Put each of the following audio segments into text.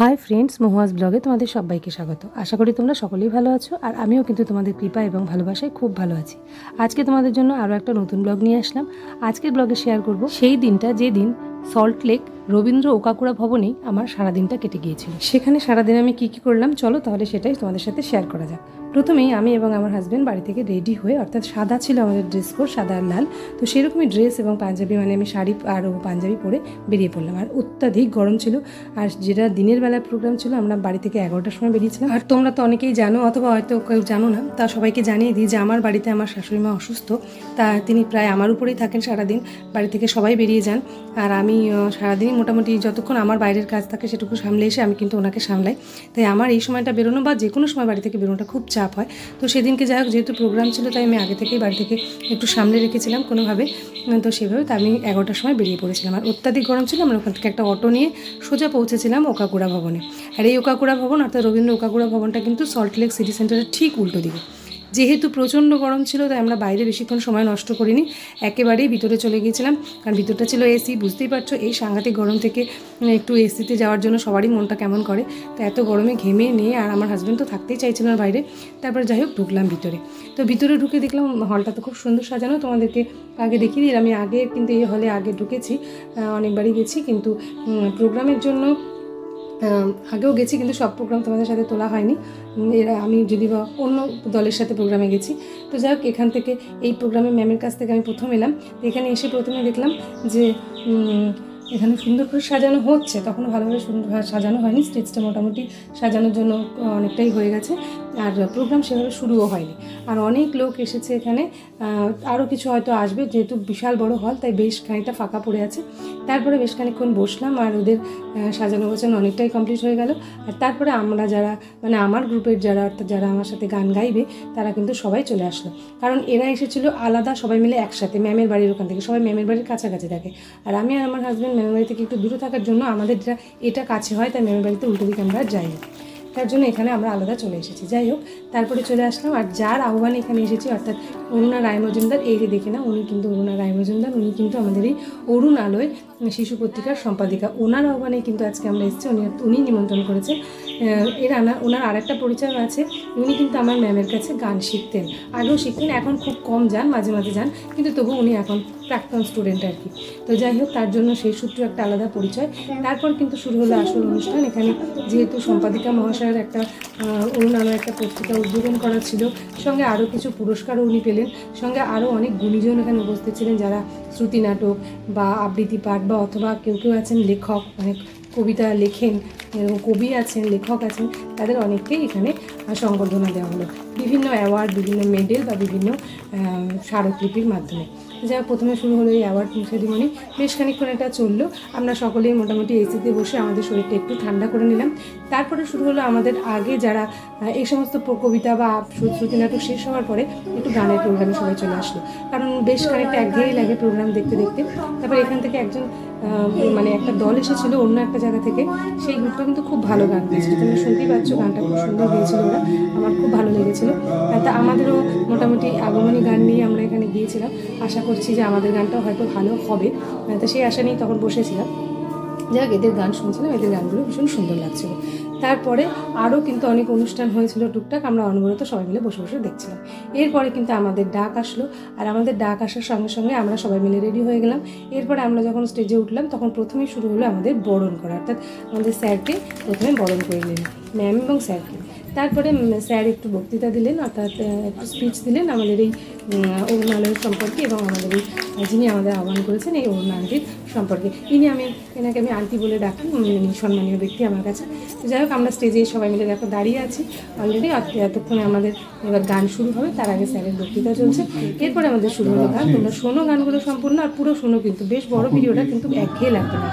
Hi friends, মহুয়াজ ব্লগে তোমাদের সবাইকে স্বাগত। আশা করি তোমরা সকলেই ভালো আছো, আর আমিও কিন্তু তোমাদের কৃপা এবং ভালোবাসায় খুব ভালো আছি। আজকে তোমাদের জন্য আরও একটা নতুন ব্লগ নিয়ে আসলাম। আজকের ব্লগে শেয়ার করব সেই দিনটা যেদিন সল্ট লেক রবীন্দ্র ওকাকুড়া ভবনেই আমার সারাদিনটা কেটে গিয়েছিল। সেখানে সারাদিন আমি কী করলাম চলো তাহলে সেটাই তোমাদের সাথে শেয়ার করা যাক। প্রথমেই আমি এবং আমার হাজব্যান্ড বাড়ি থেকে রেডি হয়ে, অর্থাৎ সাদা ছিল আমাদের ড্রেস কোড, সাদা আর লাল, তো সেরকমই ড্রেস এবং পাঞ্জাবি, মানে আমি শাড়ি আর পাঞ্জাবি পরে বেরিয়ে পড়লাম। আর অত্যাধিক গরম ছিল, আর যেটা দিনের বেলার প্রোগ্রাম ছিল আমরা বাড়ি থেকে 11টার সময় বেরিয়েছিলাম। আর তোমরা তো অনেকেই জানো, অথবা হয়তো কেউ জানো না, তা সবাইকে জানিয়ে দিই যে আমার বাড়িতে আমার শাশুড়ি মা অসুস্থ, তা তিনি প্রায় আমার উপরেই থাকেন সারাদিন। বাড়ি থেকে সবাই বেরিয়ে যান, আর আমি সারাদিনই মোটামুটি যতক্ষণ আমার বাইরের কাজ থাকে সেটুকু সামলে এসে আমি কিন্তু ওনাকে সামলাই। তাই আমার এই সময়টা বেরোনো বা যে কোনো সময় বাড়ি থেকে বেরোনোটা খুব চাপ হয়। তো সেদিনকে যাই হোক, যেহেতু প্রোগ্রাম ছিল তাই আমি আগে থেকেই বাড়ি থেকে একটু সামলে রেখেছিলাম কোনোভাবে, তো সেভাবে তো আমি 11টার সময় বেরিয়ে পড়েছিলাম। আর অত্যাধিক গরম ছিল, আমরা ওখান থেকে একটা অটো নিয়ে সোজা পৌঁছেছিলাম ওকাকুড়া ভবনে। আর এই ওকাকুড়া ভবন অর্থাৎ রবীন্দ্র ওকাকুড়া ভবনটা কিন্তু সল্ট লেক সিটি সেন্টারের ঠিক উল্টো দিকে। যেহেতু প্রচণ্ড গরম ছিল তাই আমরা বাইরে বেশিক্ষণ সময় নষ্ট করিনি, একেবারেই ভিতরে চলে গিয়েছিলাম। কারণ ভিতরটা ছিল এসি, বুঝতেই পারছো এই সাংঘাতিক গরম থেকে একটু এসিতে যাওয়ার জন্য সবারই মনটা কেমন করে। তো এত গরমে ঘেমে নিয়ে, আর আমার হাজব্যান্ড তো থাকতেই চাইছিল না বাইরে। তারপর যাই হোক ঢুকলাম ভিতরে। তো ভিতরে ঢুকে দেখলাম হলটা তো খুব সুন্দর সাজানো, তোমাদেরকে আগে দেখিয়ে দিই। আমি আগে কিন্তু এই হলে আগে ঢুকেছি, অনেকবারই গেছি, কিন্তু প্রোগ্রামের জন্য আগেও গেছি, কিন্তু সব প্রোগ্রাম তোমাদের সাথে তোলা হয়নি। আমি যদি বা অন্য দলের সাথে প্রোগ্রামে গেছি। তো যাই হোক, এখান থেকে এই প্রোগ্রামে ম্যামের কাছ থেকে আমি প্রথম এলাম। এখানে এসে প্রথমে দেখলাম যে এখানে সুন্দর করে সাজানো হচ্ছে, তখনও ভালোভাবে সুন্দর সাজানো হয়নি। স্টেজটা মোটামুটি সাজানোর জন্য অনেকটাই হয়ে গেছে, আর প্রোগ্রাম সেভাবে শুরুও হয়নি। আর অনেক লোক এসেছে এখানে, আরও কিছু হয়তো আসবে, যেহেতু বিশাল বড় হল তাই বেশ খানিকটা ফাঁকা পড়ে আছে। তারপরে বেশ খানিকক্ষণ বসলাম, আর ওদের সাজানো গোছানো অনেকটাই কমপ্লিট হয়ে গেল। আর তারপরে আমরা যারা, মানে আমার গ্রুপের যারা, অর্থাৎ যারা আমার সাথে গান গাইবে, তারা কিন্তু সবাই চলে আসলো। কারণ এরা এসেছিলো আলাদা, সবাই মিলে একসাথে ম্যামের বাড়ির ওখান থেকে, সবাই ম্যামের বাড়ির কাছাকাছি থাকে। আর আমি আর আমার হাজব্যান্ড ম্যামের বাড়ি থেকে একটু দূরে থাকার জন্য আমাদের এটা কাছে হয়, তাই ম্যামের বাড়িতে উল্টো দিকে আমরা যাই, তার জন্য এখানে আমরা আলাদা চলে এসেছি। যাই হোক, তারপরে চলে আসলাম। আর যার আহ্বানে এখানে এসেছি, অর্থাৎ অরুণা রায় মজুমদার, এই যে দেখে না, উনি কিন্তু অরুণা রায় মজুমদার, উনি কিন্তু আমাদের এই অরুণ আলোয় শিশু পত্রিকার সম্পাদিকা। ওনার আহ্বানে কিন্তু আজকে আমরা এসেছি, উনি নিমন্ত্রণ করেছেন। ওনার আরেকটা পরিচয় আছে, উনি কিন্তু আমার ম্যামের কাছে গান শিখতেন, আগেও শিখতেন, এখন খুব কম যান, মাঝে মাঝে যান, কিন্তু তবু উনি এখন প্রাক্তন স্টুডেন্ট আর কি। তো যাই হোক, তার জন্য সেই সূত্রে একটা আলাদা পরিচয়। তারপর কিন্তু শুরু হলো আসল অনুষ্ঠান। এখানে যেহেতু সম্পাদিকা মহাশয়ের একটা অরুণ আলো একটা পত্রিকা উদ্বোধন করা ছিল, সঙ্গে আরও কিছু পুরস্কারও উনি পেলেন, সঙ্গে আরও অনেক গুণীজন এখানে উপস্থিত ছিলেন, যারা শ্রুতি নাটক বা আবৃত্তি পাঠ বা অথবা কেউ কেউ আছেন লেখক, মানে কবিতা লেখেন, কবি আছেন, লেখক আছেন, তাদের অনেককেই এখানে সংবর্ধনা দেওয়া হলো বিভিন্ন অ্যাওয়ার্ড, বিভিন্ন মেডেল বা বিভিন্ন স্মারকলিপির মাধ্যমে। যা প্রথমে শুরু হলো এই অ্যাওয়ার্ড সেরিমনি, বেশ খানিকক্ষণ এটা চললো। আমরা সকলেই মোটামুটি এসিতে বসে আমাদের শরীরটা একটু ঠান্ডা করে নিলাম। তারপরে শুরু হলো আমাদের আগে যারা এই সমস্ত কবিতা বা শ্রুতি নাটক শেষ হওয়ার পরে একটু গানের প্রোগ্রামে সবাই চলে আসলো, কারণ বেশ খানিকটা একঘেয়েই লাগে প্রোগ্রাম দেখতে দেখতে। তারপর এখান থেকে একজন মানে একটা দল এসেছিল অন্য একটা জায়গা থেকে, সেই গ্রুপটা কিন্তু খুব ভালো গান গেয়েছিল, তোমরা শুনতেই পাচ্ছ, গানটা খুব সুন্দর গিয়েছিল ওরা, আমার খুব ভালো লেগেছিলো। তা আমাদেরও মোটামুটি আগমনী গান নিয়ে আমরা এখানে গিয়েছিলাম, আশা করছি যে আমাদের গানটাও হয়তো ভালো হবে, তো সেই আশা নিয়ে তখন বসেছিলাম। যাক, এদের গান শুনছিলাম, এদের গানগুলো ভীষণ সুন্দর লাগছিল। তারপরে আরও কিন্তু অনেক অনুষ্ঠান হয়েছিল টুকটাক, আমরা অনবরত সবাই মিলে বসে বসে দেখছিলাম। এরপরে কিন্তু আমাদের ডাক আসলো, আর আমাদের ডাক আসার সঙ্গে সঙ্গে আমরা সবাই মিলে রেডি হয়ে গেলাম। এরপরে আমরা যখন স্টেজে উঠলাম তখন প্রথমেই শুরু হলো আমাদের বরণ করা, অর্থাৎ আমাদের স্যারকে প্রথমে বরণ করে নিলেন, ম্যাম এবং স্যারকে। তারপরে স্যার একটু বক্তৃতা দিলেন, অর্থাৎ একটু স্পিচ দিলেন আমাদের এই অরুণ আলোর সম্পর্কে, এবং আমাদের এই যিনি আমাদের আহ্বান করেছেন এই অরুণ আন্টির সম্পর্কে। এনাকে আমি আন্টি বলে ডাকি, সম্মানীয় ব্যক্তি আমার কাছে। তো যাই হোক, আমরা স্টেজে সবাই মিলে দেখো দাঁড়িয়ে আছি অলরেডি। এতক্ষণে আমাদের এবার গান শুরু হবে, তার আগে স্যারের বক্তৃতা চলছে, এরপরে আমাদের শুরু হলো গান। তোমরা শোনো গানগুলো সম্পূর্ণ, আর পুরো শোনো, কিন্তু বেশ বড় ভিডিওটা, কিন্তু একঘেয়ে লাগবে না।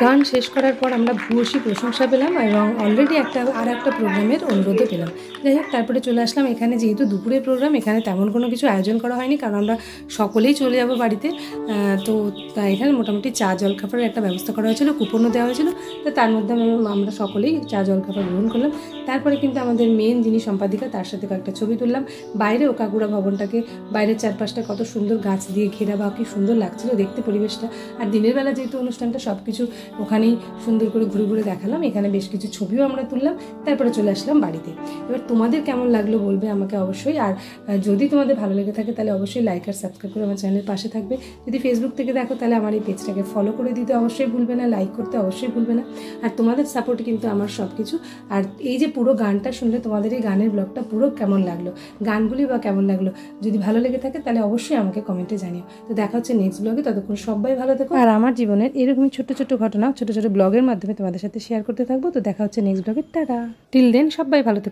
গান শেষ করার পর আমরা ভূয়সী প্রশংসা পেলাম এবং অলরেডি আর একটা প্রোগ্রামের অনুরোধও পেলাম। যাই হোক, তারপরে চলে আসলাম এখানে। যেহেতু দুপুরের প্রোগ্রাম, এখানে তেমন কোনো কিছু আয়োজন করা হয়নি, কারণ আমরা সকলেই চলে যাব বাড়িতে। তো এখানে মোটামুটি চা জলখাবারের একটা ব্যবস্থা করা হয়েছিল, কুপনও দেওয়া হয়েছিল। তো তার মধ্যে আমরা সকলেই চা জলখাবার গ্রহণ করলাম। তারপরে কিন্তু আমাদের মেন যিনি সম্পাদিকা, তার সাথে কয়েকটা ছবি তুললাম। বাইরে ওকাগুড়া ভবনটাকে, বাইরের চারপাশটা কত সুন্দর গাছ দিয়ে ঘেরা, বা কি সুন্দর লাগছিল দেখতে পরিবেশটা। আর দিনের বেলা যেহেতু অনুষ্ঠানটা, সব কিছু ওখানেই সুন্দর করে ঘুরে ঘুরে দেখালাম। এখানে বেশ কিছু ছবিও আমরা তুললাম। তারপরে চলে আসলাম বাড়িতে। এবার তোমাদের কেমন লাগলো বলবে আমাকে অবশ্যই। আর যদি তোমাদের ভালো লেগে থাকে তাহলে অবশ্যই লাইক আর সাবস্ক্রাইব করে আমার চ্যানেলের পাশে থাকবে। যদি ফেসবুক থেকে দেখো তাহলে আমার এই পেজটাকে ফলো করে দিতে অবশ্যই ভুলবে না, লাইক করতে অবশ্যই ভুলবে না। আর তোমাদের সাপোর্ট কিন্তু আমার সব কিছু। আর এই যে পুরো গানটা শুনলে তোমাদের এই গানের ব্লগটা পুরো কেমন লাগলো, গানগুলি বা কেমন লাগলো, যদি ভালো লেগে থাকে তাহলে অবশ্যই আমাকে কমেন্টে জানিও। তো দেখা হচ্ছে নেক্সট ব্লগে। ততক্ষণ সবাই ভালো থেকো। আর আমার জীবনের এরকমই ছোট ছোট ঘটনা ছোট ছোট ব্লগের মাধ্যমে তোমাদের সাথে শেয়ার করতে থাকবো। তো দেখা হচ্ছে নেক্সট ব্লগে। টাটা। টিল দেন সবাই ভালো থেকো।